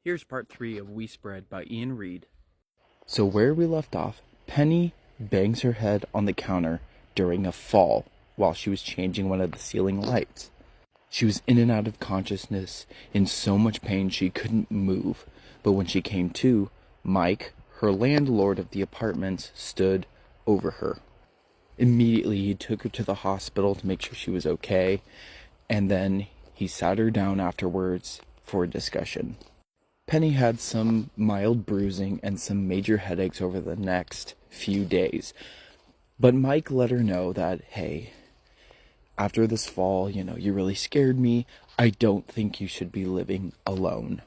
Here's part 3 of We Spread by Ian Reid. So where we left off, Penny bangs her head on the counter during a fall while she was changing one of the ceiling lights. She was in and out of consciousness, in so much pain she couldn't move. But when she came to, Mike, her landlord of the apartments, stood over her. Immediately he took her to the hospital to make sure she was okay, and then he sat her down afterwards for a discussion. Penny had some mild bruising and some major headaches over the next few days. But Mike let her know that, hey, after this fall, you really scared me. I don't think you should be living alone.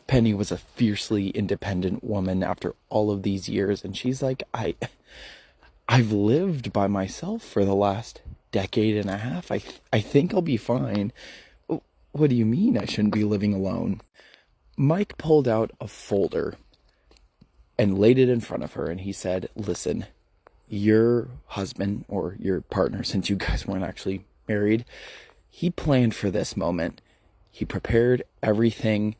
Penny was a fiercely independent woman after all of these years, and she's like, I've lived by myself for the last decade and a half. I think I'll be fine. What do you mean I shouldn't be living alone? Mike pulled out a folder and laid it in front of her, and he said, listen, your husband, or your partner, since you guys weren't actually married, he planned for this moment. He prepared everything,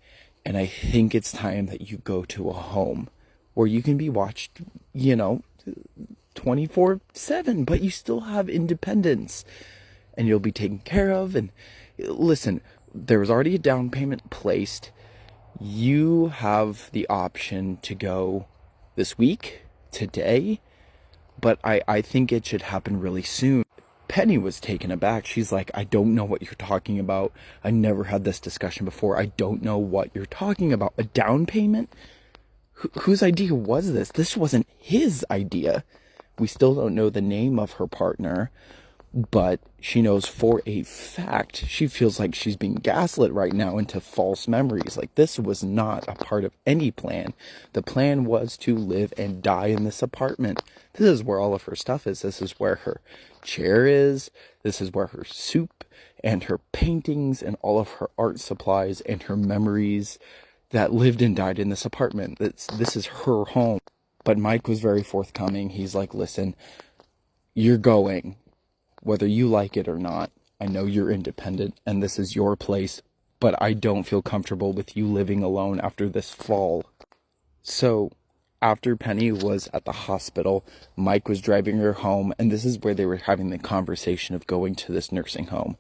and I think it's time that you go to a home where you can be watched, 24/7, but you still have independence, and you'll be taken care of. And listen, there was already a down payment placed. You have the option to go this week, today, but I think it should happen really soon. Penny was taken aback. She's like, I don't know what you're talking about. I never had this discussion before. I don't know what you're talking about. A down payment? Whose idea was this? This wasn't his idea. We still don't know the name of her partner, but she knows for a fact she feels like she's being gaslit right now into false memories. Like, this was not a part of any plan. The plan was to live and die in this apartment. This is where all of her stuff is. This is where her chair is. This is where her soup and her paintings and all of her art supplies and her memories that lived and died in this apartment. This is her home. But Mike was very forthcoming. He's like, listen, you're going, whether you like it or not. I know you're independent and this is your place, but I don't feel comfortable with you living alone after this fall. So after Penny was at the hospital, Mike was driving her home, and this is where they were having the conversation of going to this nursing home.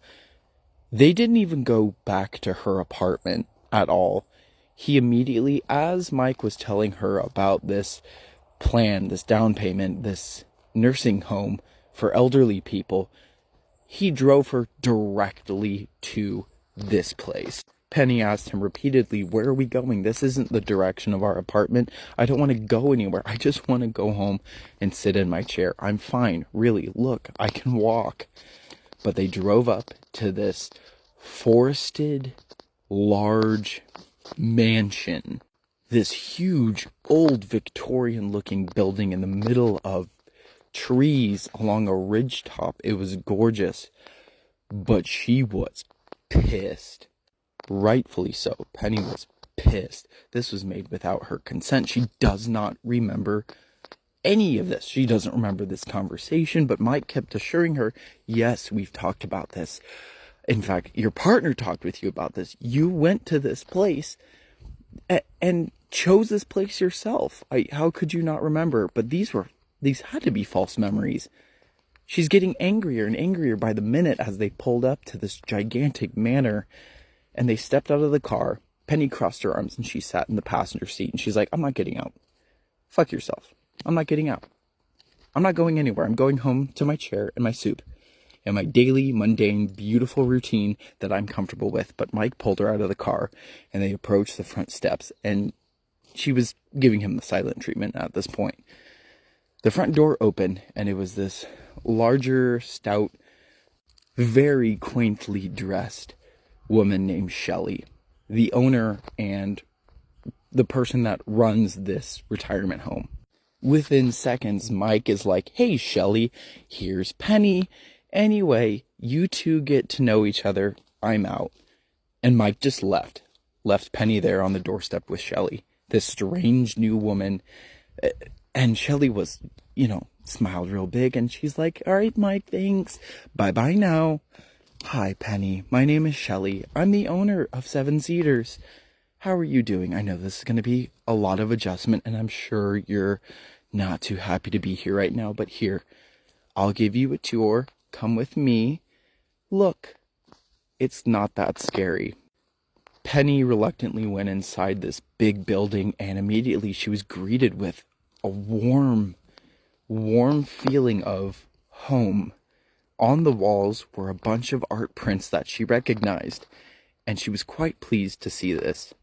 They didn't even go back to her apartment at all. He immediately, as Mike was telling her about this plan, this down payment, this nursing home for elderly people, he drove her directly to this place. Penny asked him repeatedly, where are we going? This isn't the direction of our apartment. I don't want to go anywhere. I just want to go home and sit in my chair. I'm fine. Really, look, I can walk. But they drove up to this forested, large mansion. This huge, old Victorian-looking building in the middle of trees along a ridge top. It was gorgeous, but she was pissed. Rightfully so. Penny was pissed. This was made without her consent. She does not remember any of this. She doesn't remember this conversation, but Mike kept assuring her, yes, we've talked about this. In fact, your partner talked with you about this. You went to this place and chose this place yourself. How could you not remember? But these had to be false memories. She's getting angrier and angrier by the minute as they pulled up to this gigantic manor, and they stepped out of the car. Penny crossed her arms and she sat in the passenger seat, and she's like, I'm not getting out. Fuck yourself. I'm not getting out. I'm not going anywhere. I'm going home to my chair and my soup and my daily, mundane, beautiful routine that I'm comfortable with. But Mike pulled her out of the car, and they approached the front steps, and she was giving him the silent treatment at this point. The front door opened, and it was this larger, stout, very quaintly dressed woman named Shelley, the owner and the person that runs this retirement home. Within seconds, Mike is like, hey, Shelley, here's Penny. Anyway, you two get to know each other. I'm out. And Mike just left Penny there on the doorstep with Shelley, this strange new woman. And Shelley was, smiled real big, and she's like, all right, Mike, thanks. Bye-bye now. Hi, Penny. My name is Shelley. I'm the owner of Seven Cedars. how are you doing? I know this is going to be a lot of adjustment, and I'm sure you're not too happy to be here right now, but here, I'll give you a tour. Come with me. Look, it's not that scary. Penny reluctantly went inside this big building, and immediately she was greeted with a warm feeling of home. On the walls were a bunch of art prints that she recognized, and she was quite pleased to see this.